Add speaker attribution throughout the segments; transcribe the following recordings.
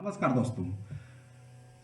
Speaker 1: नमस्कार दोस्तों।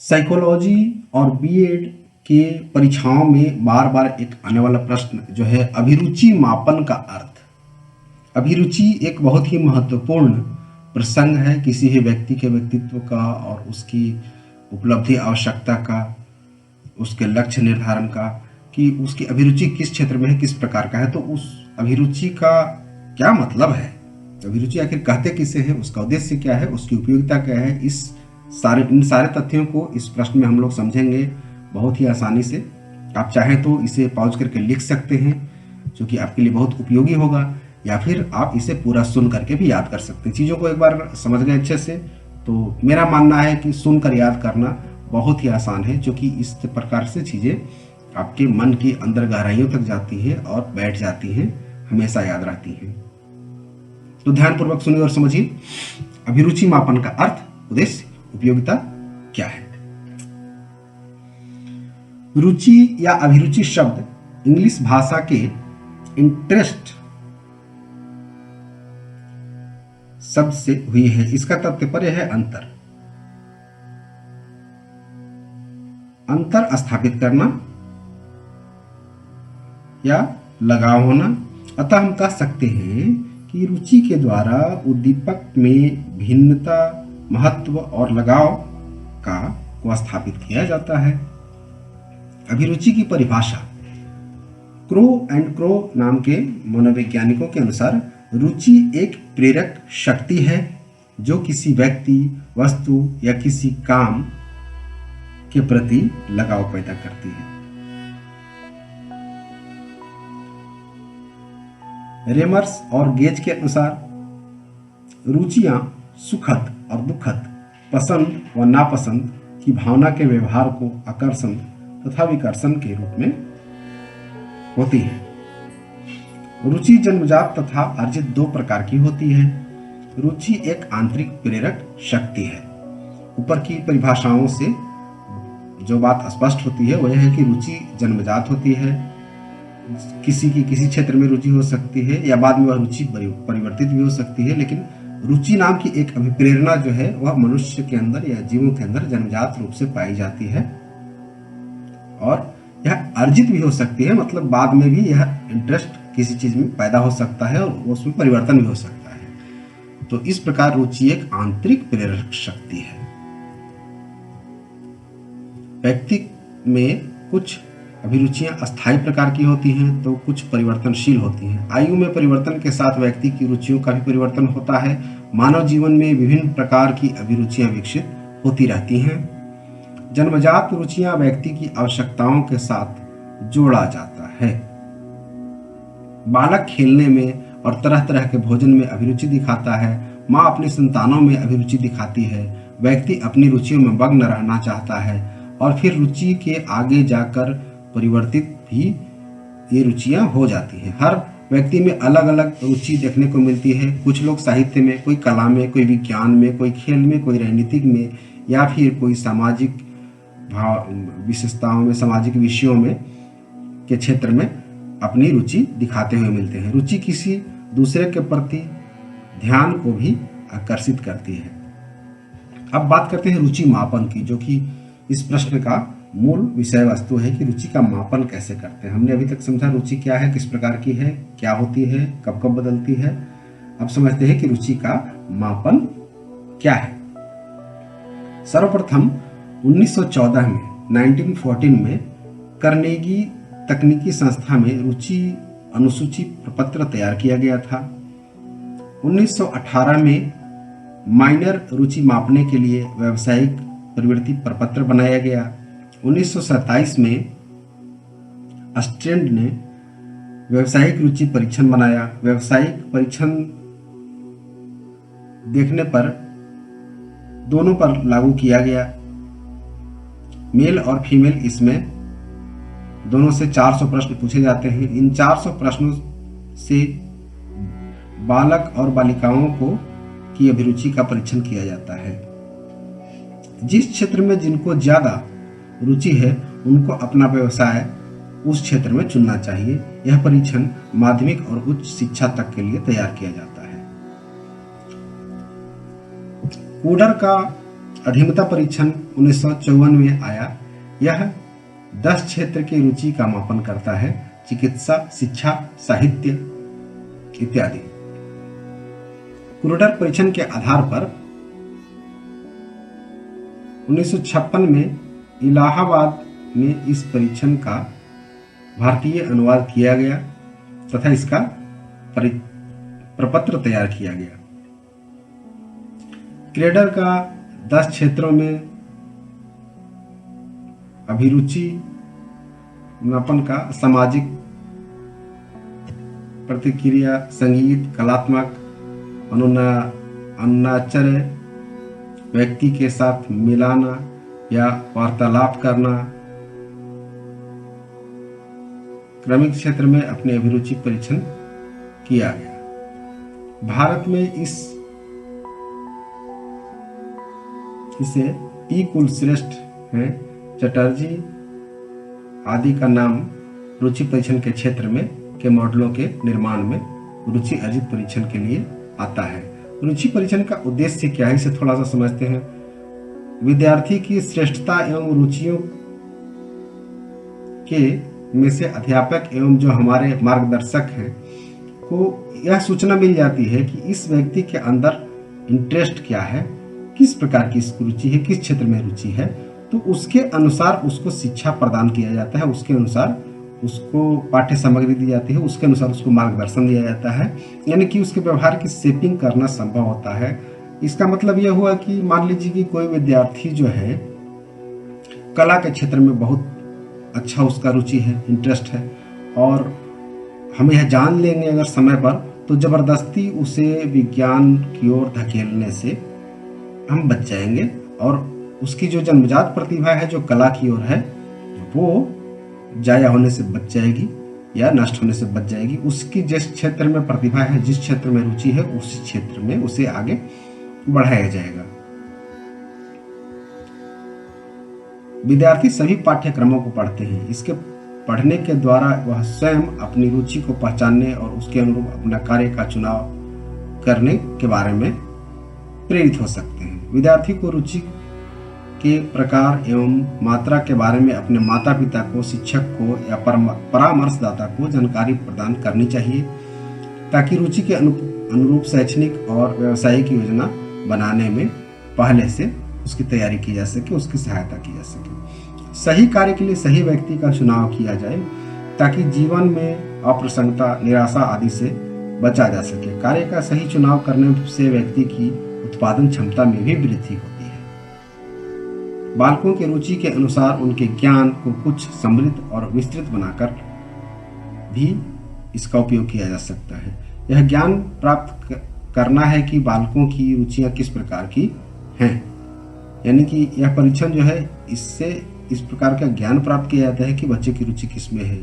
Speaker 1: साइकोलॉजी और बीएड के परीक्षाओं में बार बार एक आने वाला प्रश्न जो है अभिरुचि मापन का अर्थ। अभिरुचि एक बहुत ही महत्वपूर्ण प्रसंग है किसी भी व्यक्ति के व्यक्तित्व का और उसकी उपलब्धि आवश्यकता का, उसके लक्ष्य निर्धारण का, कि उसकी अभिरुचि किस क्षेत्र में है, किस प्रकार का है। तो उस अभिरुचि का क्या मतलब है, अभिरुचि आखिर कहते किसे हैं, उसका उद्देश्य क्या है, उसकी उपयोगिता क्या है, इन सारे तथ्यों को इस प्रश्न में हम लोग समझेंगे बहुत ही आसानी से। आप चाहें तो इसे पॉज करके लिख सकते हैं जो कि आपके लिए बहुत उपयोगी होगा, या फिर आप इसे पूरा सुन करके भी याद कर सकते हैं। चीज़ों को एक बार समझ गए अच्छे से तो मेरा मानना है कि सुनकर याद करना बहुत ही आसान है, जो कि इस प्रकार से चीज़ें आपके मन के अंदर गहराइयों तक जाती हैं और बैठ जाती हैं, हमेशा याद रहती हैं। तो ध्यानपूर्वक सुनिए और समझिए। अभिरुचि मापन का अर्थ, उद्देश्य, उपयोगिता क्या है। रुचि या अभिरुचि शब्द इंग्लिश भाषा के इंटरेस्ट शब्द से हुई है। इसका तात्पर्य है अंतर स्थापित करना या लगाव होना। अतः हम कह सकते हैं कि रुचि के द्वारा उद्दीपक में भिन्नता, महत्व और लगाव को स्थापित किया जाता है। अभिरुचि की परिभाषा। क्रो एंड क्रो नाम के मनोवैज्ञानिकों के अनुसार रुचि एक प्रेरक शक्ति है जो किसी व्यक्ति, वस्तु या किसी काम के प्रति लगाव पैदा करती है। रेमर्स और गेज के अनुसार रुचियां सुखद और दुखद, पसंद व नापसंद की भावना के व्यवहार को आकर्षण तथा विकर्षण के रूप में होती है। रुचि जन्मजात तथा अर्जित दो प्रकार की होती है। रुचि एक आंतरिक प्रेरक शक्ति है। ऊपर की परिभाषाओं से जो बात स्पष्ट होती है वह है कि रुचि जन्मजात होती है, किसी की किसी क्षेत्र में रुचि हो सकती है या बाद में वह रुचि परिवर्तित भी हो सकती है, लेकिन रुचि नाम की एक अभिप्रेरणा जो है वह मनुष्य के अंदर या जीवों के अंदर जन्मजात रूप से पाई जाती है और यह अर्जित भी हो सकती है, मतलब बाद में भी यह इंटरेस्ट किसी चीज में पैदा हो सकता है और उसमें परिवर्तन भी हो सकता है। तो इस प्रकार रुचि एक आंतरिक प्रेरक शक्ति है। व्यक्ति में कुछ अभिरुचियां अस्थायी प्रकार की होती हैं तो कुछ परिवर्तनशील होती हैं। आयु में परिवर्तन के साथ व्यक्ति की रुचियों का भी परिवर्तन होता है। मानव जीवन में विभिन्न प्रकार की अभिरुचियां विकसित होती रहती हैं। जन्मजात रुचियां व्यक्ति की आवश्यकताओं के साथ जोड़ा जाता है। बालक खेलने में और तरह तरह के भोजन में अभिरुचि दिखाता है। माँ अपनी संतानों में अभिरुचि दिखाती है। व्यक्ति अपनी रुचियों में मग्न रहना चाहता है और फिर रुचि के आगे जाकर परिवर्तित भी ये रुचियां हो जाती हैं। हर व्यक्ति में अलग अलग रुचि देखने को मिलती है। कुछ लोग साहित्य में, कोई कला में, कोई विज्ञान में, कोई खेल में, कोई राजनीतिक में या फिर कोई सामाजिक विशेषताओं में, सामाजिक विषयों में के क्षेत्र में अपनी रुचि दिखाते हुए मिलते हैं। रुचि किसी दूसरे के प्रति ध्यान को भी आकर्षित करती है। अब बात करते हैं रुचि मापन की, जो कि इस प्रश्न का मूल विषय वस्तु है कि रुचि का मापन कैसे करते हैं। हमने अभी तक समझा रुचि क्या है, किस प्रकार की है, क्या होती है, कब कब बदलती है। अब समझते हैं कि रुचि का मापन क्या है। सर्वप्रथम 1914 में 1914 में कार्नेगी तकनीकी संस्था में रुचि अनुसूची प्रपत्र तैयार किया गया था। 1918 में माइनर रुचि मापने के लिए व्यावसायिक प्रवृत्ति प्रपत्र बनाया गया। 1927 में स्टैंड ने व्यावसायिक रुचि परीक्षण बनाया। व्यावसायिक परीक्षण देखने पर दोनों पर लागू किया गया। मेल और फीमेल इसमें दोनों से 400 प्रश्न पूछे जाते हैं। इन 400 प्रश्नों से बालक और बालिकाओं को की अभिरुचि का परीक्षण किया जाता है। जिस क्षेत्र में जिनको ज्यादा रुचि है उनको अपना व्यवसाय उस क्षेत्र में चुनना चाहिए। यह परीक्षण माध्यमिक और उच्च शिक्षा तक के लिए तैयार किया जाता है। कोडर का अधिमता परीक्षण 1954 में आया। यह 10 क्षेत्र की रुचि का मापन करता है, चिकित्सा, शिक्षा, साहित्य इत्यादि। क्रूडर परीक्षण के आधार पर 1956 में इलाहाबाद में इस परीक्षण का भारतीय अनुवाद किया गया तथा इसका प्रपत्र तैयार किया गया। क्रेडर का 10 क्षेत्रों में अभिरुचि मापन का सामाजिक प्रतिक्रिया, संगीत, कलात्मक, अनुनाचर्य, व्यक्ति के साथ मिलाना या वार्तालाप करना, क्रमिक क्षेत्र में अपनी अभिरुचि परीक्षण किया गया। भारत में इसे पी कुलश्रेष्ठ हैं, चटर्जी आदि का नाम रुचि परीक्षण के क्षेत्र में के मॉडलों के निर्माण में रुचि अर्जित परीक्षण के लिए आता है। रुचि परीक्षण का उद्देश्य क्या है, इसे थोड़ा सा समझते हैं। विद्यार्थी की श्रेष्ठता एवं रुचियों के में से अध्यापक एवं जो हमारे मार्गदर्शक हैं को यह सूचना मिल जाती है कि इस व्यक्ति के अंदर इंटरेस्ट क्या है, किस प्रकार की इसकी रुचि है, किस क्षेत्र में रुचि है, तो उसके अनुसार उसको शिक्षा प्रदान किया जाता है, उसके अनुसार उसको पाठ्य सामग्री दी जाती है, उसके अनुसार उसको मार्गदर्शन दिया जाता है, यानी कि उसके व्यवहार की शेपिंग करना संभव होता है। इसका मतलब यह हुआ कि मान लीजिए कि कोई विद्यार्थी जो है कला के क्षेत्र में बहुत अच्छा उसका रुचि है, इंटरेस्ट है, और हम यह जान लेंगे अगर समय पर, तो जबरदस्ती उसे विज्ञान की ओर धकेलने से हम बच जाएंगे, और उसकी जो जन्मजात प्रतिभा है जो कला की ओर है वो जाया होने से बच जाएगी या नष्ट होने से बच जाएगी। उसकी जिस क्षेत्र में प्रतिभा है, जिस क्षेत्र में रुचि है, उस क्षेत्र में उसे आगे बढ़ाया जाएगा। विद्यार्थी सभी पाठ्यक्रमों को पढ़ते हैं। इसके पढ़ने के द्वारा वह स्वयं अपनी रुचि को पहचानने और उसके अनुरूप अपना कार्य का चुनाव करने के बारे में प्रेरित हो सकते हैं। विद्यार्थी को रुचि के प्रकार एवं मात्रा के बारे में अपने माता पिता को, शिक्षक को या परामर्शदाता को जानकारी प्रदान करनी चाहिए, ताकि रुचि के अनुरूप शैक्षणिक और व्यावसायिक योजना बनाने में पहले से उसकी तैयारी की जा सके, उसकी सहायता की जा सके। सही कार्य के लिए सही व्यक्ति का चुनाव किया जाए, ताकि जीवन में अप्रसन्नता, निराशा आदि से बचा जा सके। कार्य का सही चुनाव करने से व्यक्ति की उत्पादन क्षमता में भी वृद्धि होती है। बालकों की रुचि के अनुसार उनके ज्ञान को कुछ समृद्ध और विस्तृत बनाकर भी इसका उपयोग किया जा सकता है। यह ज्ञान प्राप्त करना है कि बालकों की रुचियां किस प्रकार की हैं, यानी कि यह परीक्षण जो है इससे इस प्रकार का ज्ञान प्राप्त किया जाता है कि बच्चे की रुचि किस में है।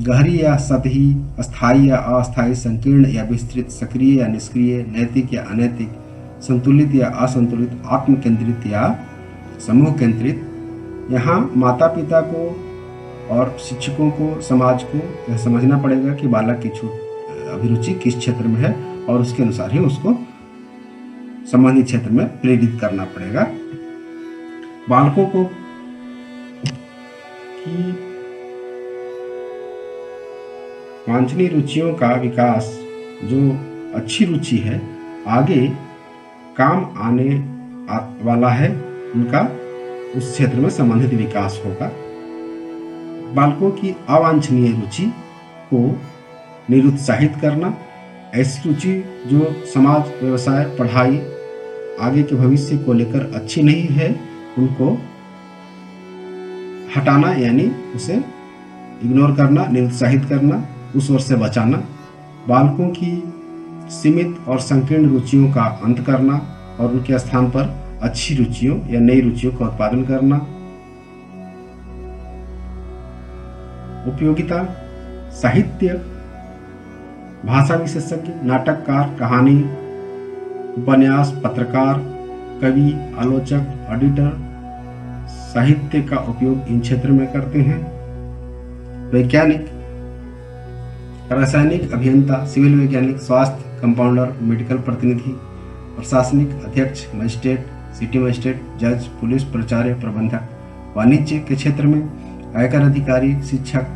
Speaker 1: गहरी या सतही, अस्थायी या अस्थायी, संकीर्ण या विस्तृत, सक्रिय या निष्क्रिय, नैतिक या अनैतिक, संतुलित या असंतुलित, आत्म केंद्रित या समूह केंद्रित। यहाँ माता पिता को और शिक्षकों को, समाज को यह समझना पड़ेगा कि बालक की अभिरुचि किस क्षेत्र में है और उसके अनुसार ही उसको संबंधित क्षेत्र में प्रेरित करना पड़ेगा। बालकों को की वांछनीय रुचियों का विकास, जो अच्छी रुचि है, आगे काम आने वाला है, उनका उस क्षेत्र में संबंधित विकास होगा। बालकों की अवांछनीय रुचि को निरुत्साहित करना, ऐसी रुचि जो समाज, व्यवसाय, पढ़ाई, आगे के भविष्य को लेकर अच्छी नहीं है, उनको हटाना, यानी उसे इग्नोर करना, निरुत्साहित करना, उस ओर से बचाना। बालकों की सीमित और संकीर्ण रुचियों का अंत करना और उनके स्थान पर अच्छी रुचियों या नई रुचियों का उत्पादन करना। उपयोगिता, साहित्य, भाषा विशेषज्ञ, नाटककार, कहानी, उपन्यास, पत्रकार, कवि, आलोचक, ऑडिटर साहित्य का उपयोग इन क्षेत्र में करते हैं। वैज्ञानिक, रासायनिक अभियंता, सिविल वैज्ञानिक, स्वास्थ्य कंपाउंडर, मेडिकल प्रतिनिधि, प्रशासनिक अध्यक्ष, मजिस्ट्रेट, सिटी मजिस्ट्रेट, जज, पुलिस, प्राचार्य, प्रबंधक। वाणिज्य के क्षेत्र में आयकर अधिकारी, शिक्षक,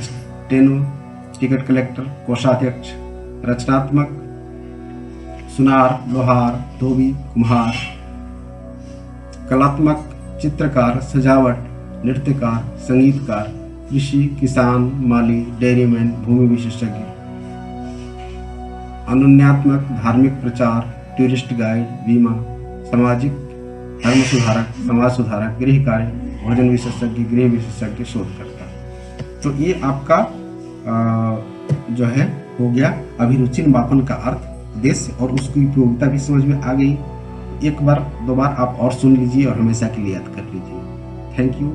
Speaker 1: स्टेनो, टिकट कलेक्टर, कोषाध्यक्ष। रचनात्मक, सुनार, लोहार, धोबी, कुम्हार। कलात्मक, चित्रकार, सजावट, नृत्यकार, संगीतकार। कृषि, किसान, माली, डेयरीमैन, भूमि विशेषज्ञ। अनुन्यात्मक, धार्मिक प्रचार, टूरिस्ट गाइड, बीमा। सामाजिक, धर्म सुधारक, समाज सुधारक, गृह कार्य, भोजन विशेषज्ञ, गृह विशेषज्ञ, शोधकर्ता। तो ये आपका जो है हो गया अभिरुचि मापन का अर्थ, उद्देश्य और उसकी उपयोगिता भी समझ में आ गई। एक बार दो बार आप और सुन लीजिए और हमेशा के लिए याद कर लीजिए। Thank you.